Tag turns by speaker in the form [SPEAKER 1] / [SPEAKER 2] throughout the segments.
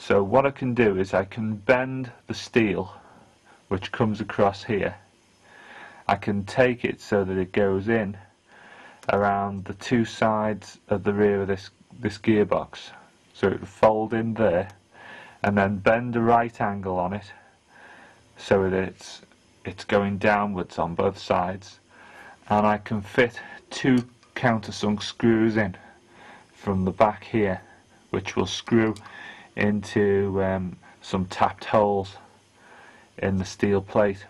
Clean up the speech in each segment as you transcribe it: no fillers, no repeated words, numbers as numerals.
[SPEAKER 1] So what I can do is I can bend the steel which comes across here. I can take it so that it goes in around the two sides of the rear of this gearbox, so it will fold in there, and then bend a right angle on it so that it's going downwards on both sides, and I can fit two countersunk screws in from the back here, which will screw into some tapped holes in the steel plate.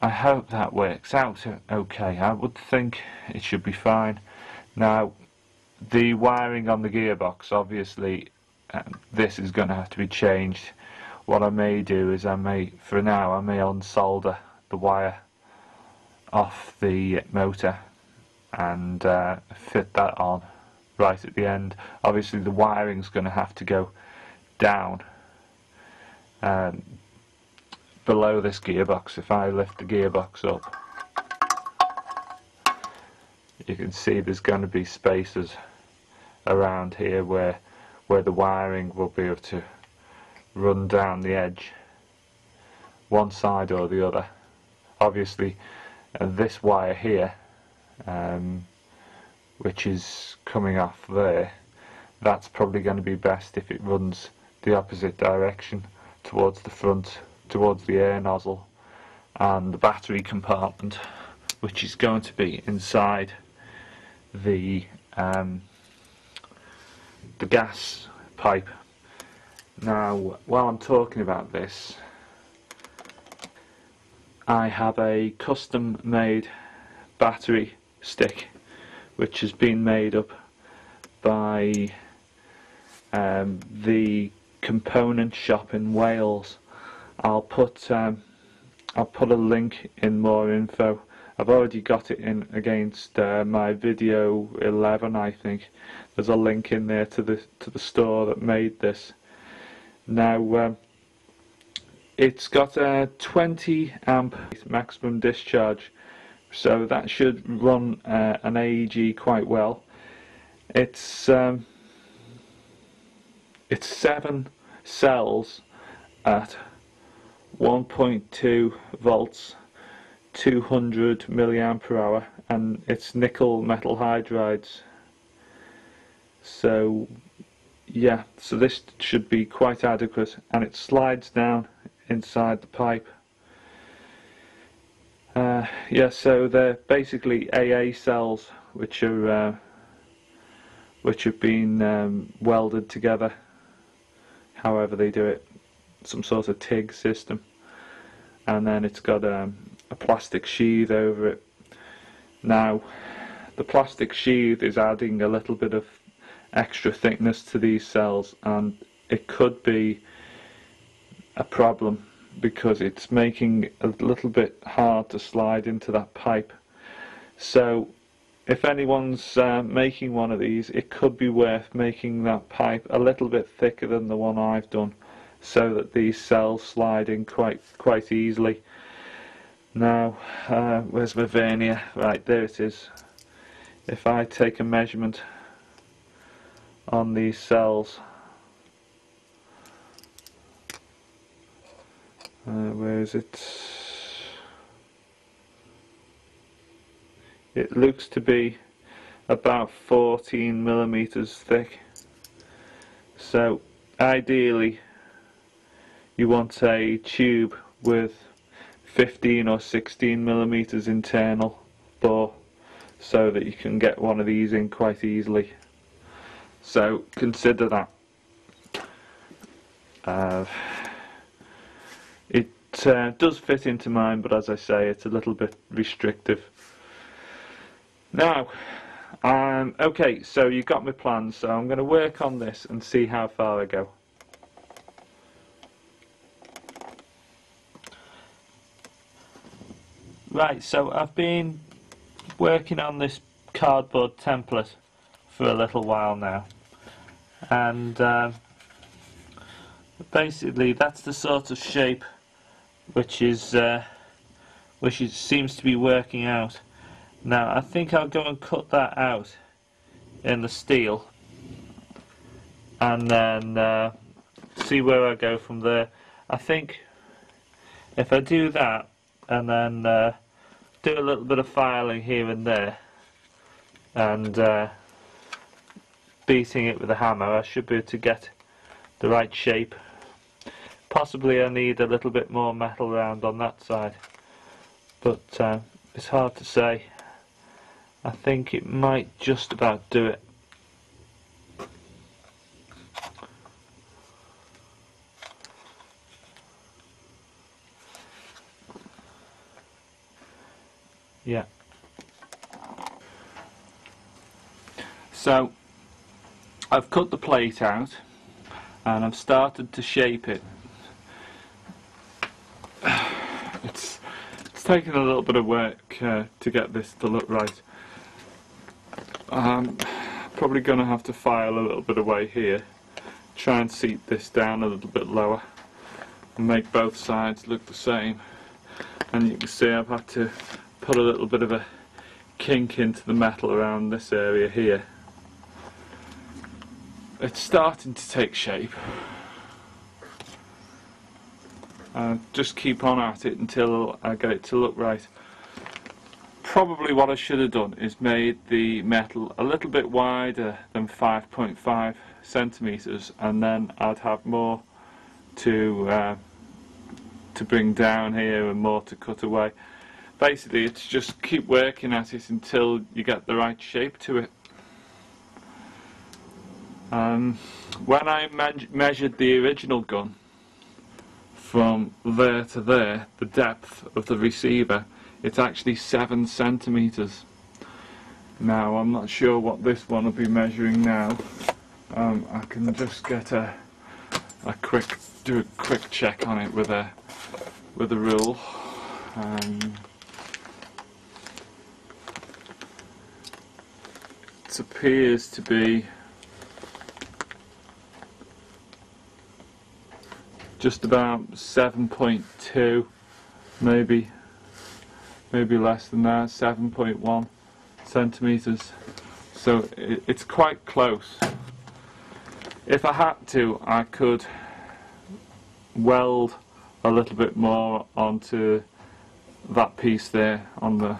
[SPEAKER 1] I hope that works out okay. I would think it should be fine. Now, the wiring on the gearbox, obviously, this is going to have to be changed. What I may do is for now, I may unsolder the wire off the motor and fit that on right at the end. Obviously, the wiring's going to have to go down below this gearbox. If I lift the gearbox up, you can see there's going to be spaces around here where the wiring will be able to run down the edge, one side or the other. Obviously, this wire here, which is coming off there, that's probably going to be best if it runs the opposite direction towards the front, towards the air nozzle and the battery compartment, which is going to be inside the gas pipe. Now, while I'm talking about this, I have a custom made battery stick which has been made up by the component shop in Wales. I'll put a link in more info. I've already got it in against my video 11, I think. There's a link in there to the store that made this. Now, it's got a 20 amp maximum discharge, so that should run an AEG quite well. It's 7 cells at 1.2 volts, 200 milliamp per hour, and it's nickel metal hydrides. So yeah, so this should be quite adequate, and it slides down inside the pipe. Yeah, so they're basically AA cells which have been welded together, however they do it, some sort of TIG system, and then it's got a plastic sheath over it. Now, the plastic sheath is adding a little bit of extra thickness to these cells, and it could be a problem because it's making a little bit hard to slide into that pipe. So if anyone's making one of these, it could be worth making that pipe a little bit thicker than the one I've done, so that these cells slide in quite easily. Now, where's my vernier? Right, there it is. If I take a measurement on these cells, where is it? It looks to be about 14 millimeters thick. So ideally you want a tube with 15 or 16 millimeters internal bore, so that you can get one of these in quite easily. So consider that. It does fit into mine, but as I say, it's a little bit restrictive. Now, okay, so you got my plans, so I'm going to work on this and see how far I go. Right, so I've been working on this cardboard template for a little while now, and basically that's the sort of shape which seems to be working out. Now I think I'll go and cut that out in the steel and then see where I go from there. I think if I do that and then do a little bit of filing here and there and beating it with a hammer, I should be able to get the right shape. Possibly I need a little bit more metal around on that side, but it's hard to say. I think it might just about do it. Yeah. So I've cut the plate out and I've started to shape it. It's taken a little bit of work to get this to look right. I'm probably going to have to file a little bit away here, try and seat this down a little bit lower and make both sides look the same. And you can see I've had to put a little bit of a kink into the metal around this area here. It's starting to take shape. Just keep on at it until I get it to look right. Probably what I should have done is made the metal a little bit wider than 5.5 centimeters, and then I'd have more to bring down here and more to cut away. Basically, it's just keep working at it until you get the right shape to it. When I measured the original gun from there to there, the depth of the receiver, it's actually 7 centimeters. Now I'm not sure what this one will be measuring now. I can just get do a quick check on it with a rule. It appears to be just about 7.2, maybe less than that, 7.1 centimeters. So it's quite close. If I had to, I could weld a little bit more onto that piece there on the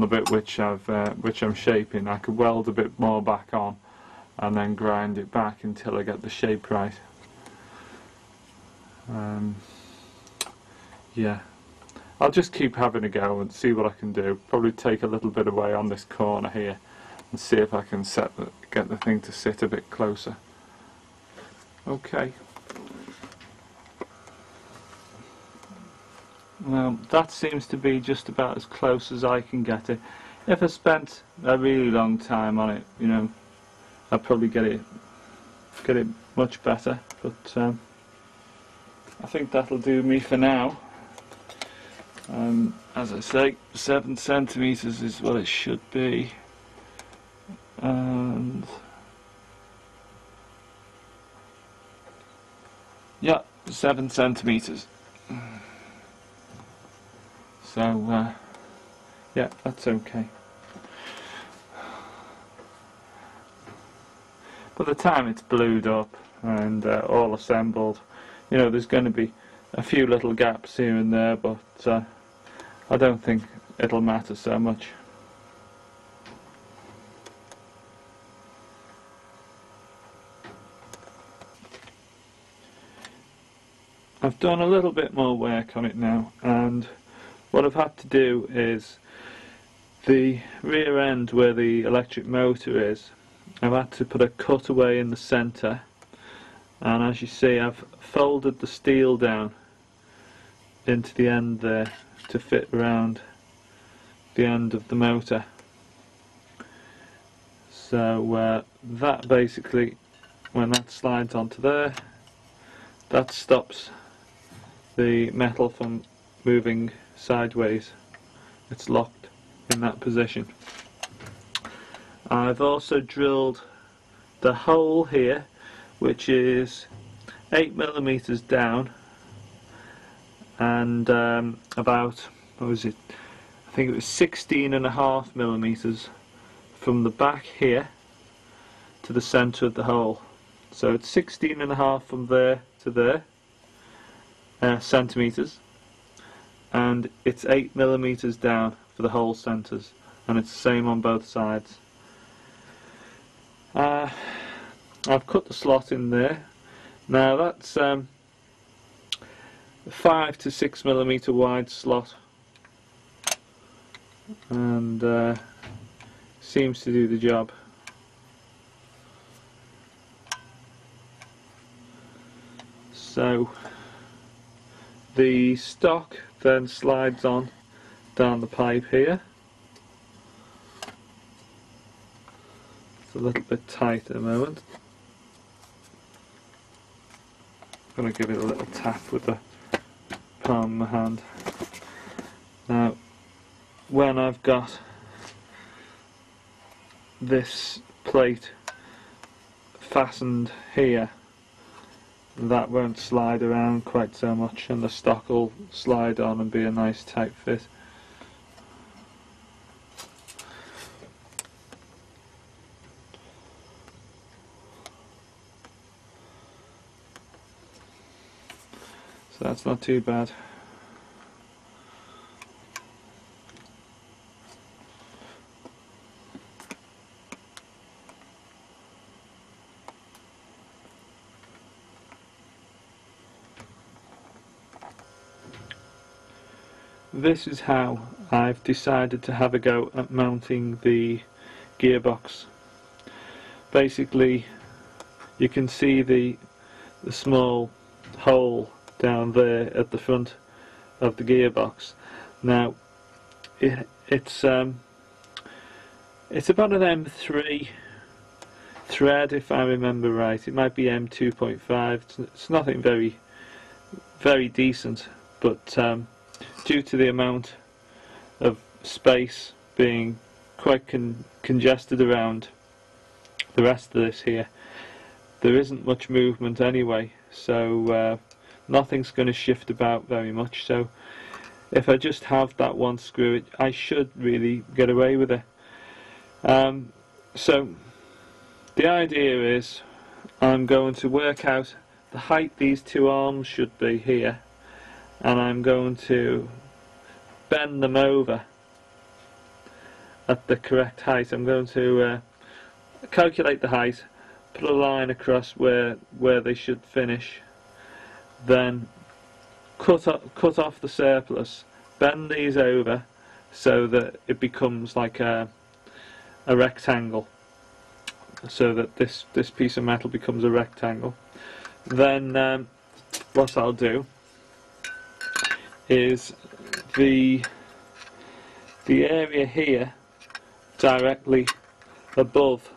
[SPEAKER 1] bit which I'm shaping. I could weld a bit more back on and then grind it back until I get the shape right. Yeah, I'll just keep having a go and see what I can do. Probably take a little bit away on this corner here and see if I can get the thing to sit a bit closer. Okay. Well, that seems to be just about as close as I can get it. If I spent a really long time on it, you know, I'd probably get it much better. But I think that'll do me for now. As I say, 7 centimeters is what it should be, and yeah, 7 centimeters. So yeah, that's okay. By the time it's blued up and all assembled, you know, there's going to be a few little gaps here and there, but I don't think it'll matter so much. I've done a little bit more work on it now, and what I've had to do is the rear end where the electric motor is, I've had to put a cutaway in the centre, and as you see I've folded the steel down into the end there to fit around the end of the motor. So that basically, when that slides onto there, that stops the metal from moving sideways. It's locked in that position. I've also drilled the hole here, which is 8mm down and about, what was it, I think it was 16.5mm from the back here to the centre of the hole. So it's 16.5 from there to there, centimetres, and it's 8mm down for the hole centres, and it's the same on both sides. I've cut the slot in there. Now that's 5 to 6mm wide slot, and seems to do the job. So the stock then slides on down the pipe here. It's a little bit tight at the moment. I'm going to give it a little tap with the palm of my hand. Now, when I've got this plate fastened here, that won't slide around quite so much, and the stock will slide on and be a nice tight fit. So that's not too bad. This is how I've decided to have a go at mounting the gearbox. Basically, you can see the small hole down there at the front of the gearbox. Now it's about an M3 thread, if I remember right. It might be M2.5. It's nothing very decent, but due to the amount of space being quite congested around the rest of this here, there isn't much movement anyway, so nothing's going to shift about very much. So if I just have that one screw, I should really get away with it. So the idea is I'm going to work out the height these two arms should be here, and I'm going to bend them over at the correct height. I'm going to calculate the height, put a line across where they should finish, then cut off the surplus, bend these over so that it becomes like a rectangle, so that this piece of metal becomes a rectangle. Then what I'll do is the area here directly above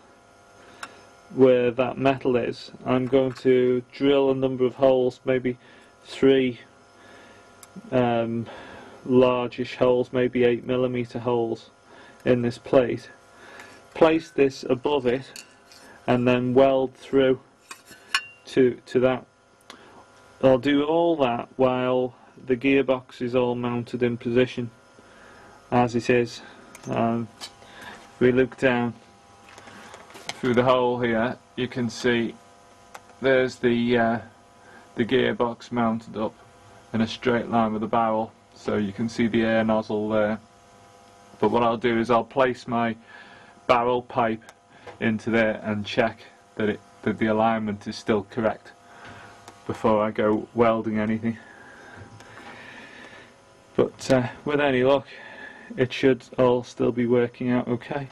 [SPEAKER 1] where that metal is, I'm going to drill a number of holes, maybe 3 largish holes, maybe 8mm holes in this plate, place this above it, and then weld through to that. I'll do all that while the gearbox is all mounted in position as it is. If we look down through the hole here, you can see there's the gearbox mounted up in a straight line with the barrel, so you can see the air nozzle there. But what I'll do is I'll place my barrel pipe into there and check that the alignment is still correct before I go welding anything. But with any luck, it should all still be working out okay.